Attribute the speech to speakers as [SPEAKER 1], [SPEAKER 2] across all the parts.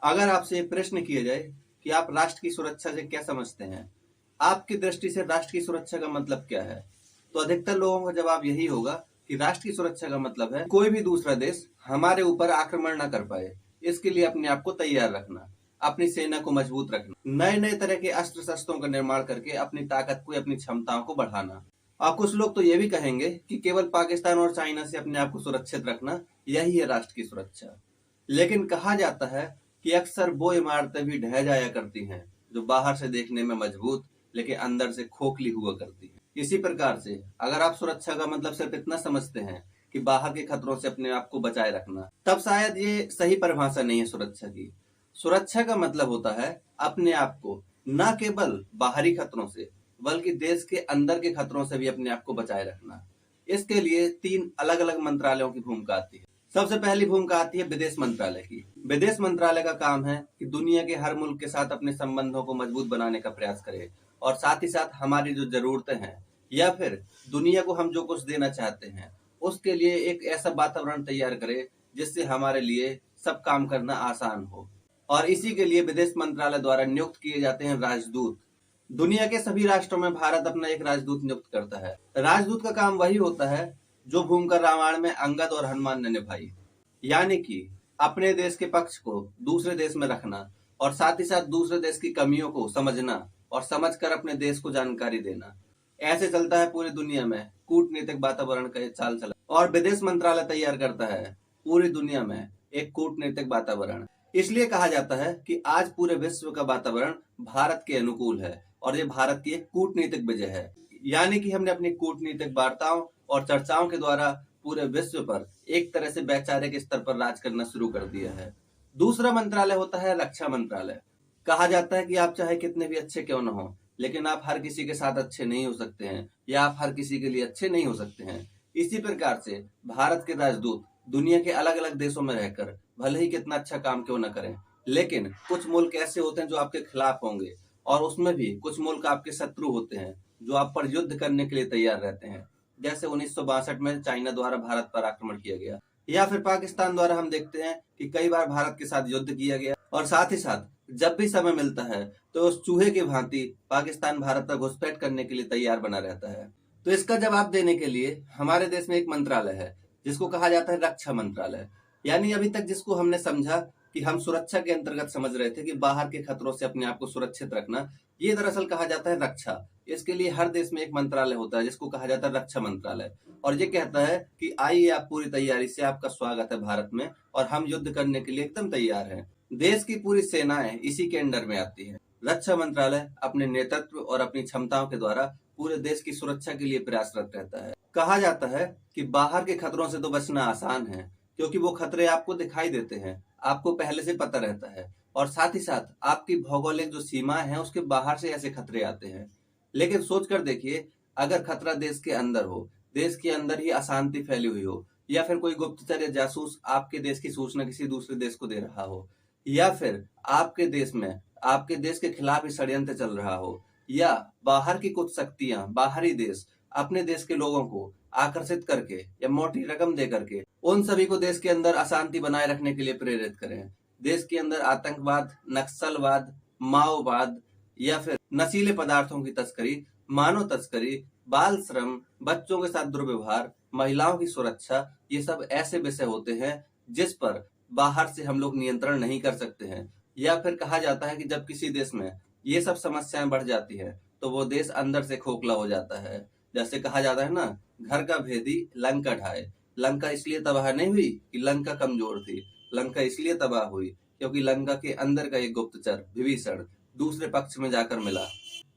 [SPEAKER 1] अगर आपसे ये प्रश्न किया जाए कि आप राष्ट्र की सुरक्षा से क्या समझते हैं, आपकी दृष्टि से राष्ट्र की सुरक्षा का मतलब क्या है, तो अधिकतर लोगों का जवाब यही होगा कि राष्ट्र की सुरक्षा का मतलब है कोई भी दूसरा देश हमारे ऊपर आक्रमण न कर पाए, इसके लिए अपने आप को तैयार रखना, अपनी सेना को मजबूत रखना, नए नए तरह के अस्त्र शस्त्रों का निर्माण करके अपनी ताकत को, अपनी क्षमताओं को बढ़ाना। और कुछ लोग तो ये भी कहेंगे कि केवल पाकिस्तान और चाइना से अपने आप को सुरक्षित रखना, यही है राष्ट्र की सुरक्षा। लेकिन कहा जाता है कि अक्सर वो इमारतें भी ढह जाया करती हैं जो बाहर से देखने में मजबूत लेकिन अंदर से खोखली हुआ करती हैं। इसी प्रकार से अगर आप सुरक्षा का मतलब सिर्फ इतना समझते हैं कि बाहर के खतरों से अपने आप को बचाए रखना, तब शायद ये सही परिभाषा नहीं है सुरक्षा की। सुरक्षा का मतलब होता है अपने आप को न केवल बाहरी खतरों से बल्कि देश के अंदर के खतरों से भी अपने आप को बचाए रखना। इसके लिए 3 अलग अलग मंत्रालयों की भूमिका आती है। सबसे पहली भूमिका आती है विदेश मंत्रालय की। विदेश मंत्रालय का काम है कि दुनिया के हर मुल्क के साथ अपने संबंधों को मजबूत बनाने का प्रयास करे और साथ ही साथ हमारी जो जरूरतें हैं या फिर दुनिया को हम जो कुछ देना चाहते हैं उसके लिए एक ऐसा वातावरण तैयार करे जिससे हमारे लिए सब काम करना आसान हो। और इसी के लिए विदेश मंत्रालय द्वारा नियुक्त किए जाते हैं राजदूत। दुनिया के सभी राष्ट्रों में भारत अपना एक राजदूत नियुक्त करता है। राजदूत का काम वही होता है जो भूमिका रामायण में अंगद और हनुमान ने निभाई, यानी कि अपने देश के पक्ष को दूसरे देश में रखना और साथ ही साथ दूसरे देश की कमियों को समझना और समझकर अपने देश को जानकारी देना। ऐसे चलता है पूरी दुनिया में कूटनीतिक वातावरण का चाल चलन, और विदेश मंत्रालय तैयार करता है पूरी दुनिया में एक कूटनीतिक वातावरण। इसलिए कहा जाता है कि आज पूरे विश्व का वातावरण भारत के अनुकूल है और ये भारत की एक कूटनीतिक विजय है, यानी कि हमने अपनी कूटनीतिक वार्ताओं और चर्चाओं के द्वारा पूरे विश्व पर एक तरह से वैचारिक स्तर पर राज करना शुरू कर दिया है। दूसरा मंत्रालय होता है रक्षा मंत्रालय। कहा जाता है कि आप चाहे कितने भी अच्छे क्यों न हो, लेकिन आप हर किसी के साथ अच्छे नहीं हो सकते हैं या आप हर किसी के लिए अच्छे नहीं हो सकते हैं। इसी प्रकार से भारत के राजदूत दुनिया के अलग अलग देशों में रहकर भले ही कितना अच्छा काम क्यों न करें, लेकिन कुछ मुल्क ऐसे होते हैं जो आपके खिलाफ होंगे और उसमें भी कुछ मुल्क आपके शत्रु होते हैं जो आप पर युद्ध करने के लिए तैयार रहते हैं। जैसे 1962 में चाइना द्वारा भारत पर आक्रमण किया गया, या फिर पाकिस्तान द्वारा हम देखते हैं कि कई बार भारत के साथ युद्ध किया गया। और साथ ही साथ जब भी समय मिलता है तो उस चूहे की भांति पाकिस्तान भारत पर घुसपैठ करने के लिए तैयार बना रहता है। तो इसका जवाब देने के लिए हमारे देश में एक मंत्रालय है जिसको कहा जाता है रक्षा मंत्रालय। यानी अभी तक जिसको हमने समझा कि हम सुरक्षा के अंतर्गत समझ रहे थे कि बाहर के खतरों से अपने आप को सुरक्षित रखना, ये दरअसल कहा जाता है रक्षा। इसके लिए हर देश में एक मंत्रालय होता है जिसको कहा जाता है रक्षा मंत्रालय, और ये कहता है कि आइए आप पूरी तैयारी से, आपका स्वागत है भारत में और हम युद्ध करने के लिए एकदम तैयार हैं। देश की पूरी सेनाएं इसी के अंडर में आती है। रक्षा मंत्रालय अपने नेतृत्व और अपनी क्षमताओं के द्वारा पूरे देश की सुरक्षा के लिए प्रयासरत रहता है। कहा जाता है कि बाहर के खतरों से तो बचना आसान है क्योंकि वो खतरे आपको दिखाई देते हैं, आपको पहले से पता रहता है, और साथ ही साथ आपकी भौगोलिक जो सीमाएं हैं उसके बाहर से ऐसे खतरे आते हैं। लेकिन सोच कर देखिए, अगर खतरा देश के अंदर हो, देश के अंदर ही अशांति फैली हुई हो, या फिर कोई गुप्तचर या जासूस आपके देश की सूचना किसी दूसरे देश को दे रहा हो, या फिर आपके देश में आपके देश के खिलाफ ही षड्यंत्र चल रहा हो, या बाहर की कुछ शक्तियां, बाहरी देश अपने देश के लोगों को आकर्षित करके या मोटी रकम दे करके उन सभी को देश के अंदर अशांति बनाए रखने के लिए प्रेरित करें। देश के अंदर आतंकवाद, नक्सलवाद, माओवाद या फिर नशीले पदार्थों की तस्करी, मानव तस्करी, बाल श्रम, बच्चों के साथ दुर्व्यवहार, महिलाओं की सुरक्षा, ये सब ऐसे विषय होते हैं जिस पर बाहर से हम लोग नियंत्रण नहीं कर सकते हैं। या फिर कहा जाता है कि जब किसी देश में ये सब समस्याएं बढ़ जाती है तो वो देश अंदर से खोखला हो जाता है। जैसे कहा जाता है ना, घर का भेदी लंका ढाए। लंका इसलिए तबाह नहीं हुई कि लंका कमजोर थी, लंका इसलिए तबाह हुई क्योंकि लंका के अंदर का एक गुप्तचर विभीषण दूसरे पक्ष में जाकर मिला,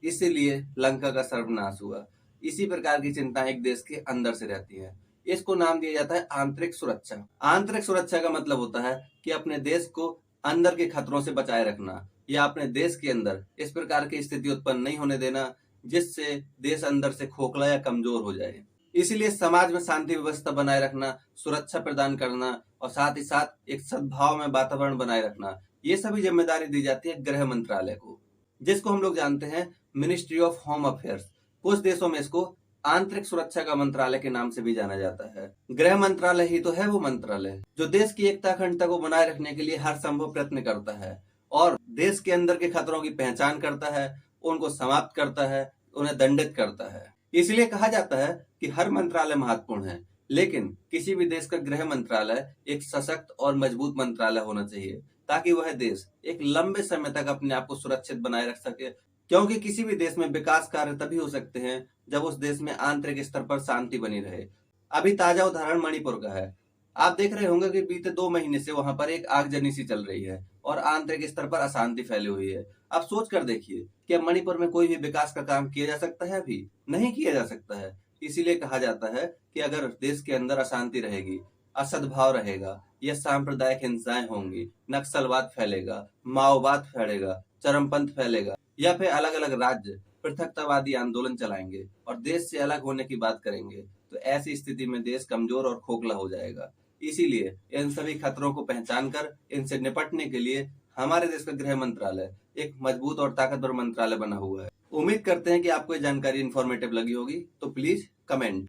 [SPEAKER 1] इसीलिए लंका का सर्वनाश हुआ। इसी प्रकार की चिंता एक देश के अंदर से रहती है। इसको नाम दिया जाता है आंतरिक सुरक्षा। आंतरिक सुरक्षा का मतलब होता है कि अपने देश को अंदर के खतरों से बचाए रखना, या अपने देश के अंदर इस प्रकार की स्थिति उत्पन्न नहीं होने देना जिससे देश अंदर से खोखला या कमजोर हो जाए। इसीलिए समाज में शांति व्यवस्था बनाए रखना, सुरक्षा प्रदान करना और साथ ही साथ एक सद्भाव में वातावरण बनाए रखना, ये सभी जिम्मेदारी दी जाती है गृह मंत्रालय को, जिसको हम लोग जानते हैं मिनिस्ट्री ऑफ होम अफेयर्स। कुछ देशों में इसको आंतरिक सुरक्षा का मंत्रालय के नाम से भी जाना जाता है। गृह मंत्रालय ही तो है वो मंत्रालय जो देश की एकता अखंडता को बनाए रखने के लिए हर संभव प्रयत्न करता है और देश के अंदर के खतरों की पहचान करता है, उनको समाप्त करता है, उन्हें दंडित करता है। इसलिए कहा जाता है कि हर मंत्रालय महत्वपूर्ण है, लेकिन किसी भी देश का गृह मंत्रालय एक सशक्त और मजबूत मंत्रालय होना चाहिए ताकि वह देश एक लंबे समय तक अपने आप को सुरक्षित बनाए रख सके। क्योंकि किसी भी देश में विकास कार्य तभी हो सकते हैं जब उस देश में आंतरिक स्तर पर शांति बनी रहे। अभी ताजा उदाहरण मणिपुर का है। आप देख रहे होंगे कि बीते 2 महीने से वहां पर एक आगजनी सी चल रही है और आंतरिक स्तर पर अशांति फैली हुई है। अब सोच कर देखिए कि अब मणिपुर में कोई भी विकास का काम किया जा सकता है? अभी नहीं किया जा सकता है। इसीलिए कहा जाता है कि अगर देश के अंदर अशांति रहेगी, असद्भाव रहेगा, या सांप्रदायिक हिंसाएं होंगी, नक्सलवाद फैलेगा, माओवाद फैलेगा, चरमपंथ फैलेगा, या फिर अलग अलग राज्य पृथकतावादी आंदोलन चलाएंगे और देश से अलग होने की बात करेंगे, तो ऐसी स्थिति में देश कमजोर और खोखला हो जाएगा। इसीलिए इन सभी खतरों को पहचान कर इनसे निपटने के लिए हमारे देश का गृह मंत्रालय एक मजबूत और ताकतवर मंत्रालय बना हुआ है। उम्मीद करते हैं कि आपको ये जानकारी इन्फॉर्मेटिव लगी होगी, तो प्लीज कमेंट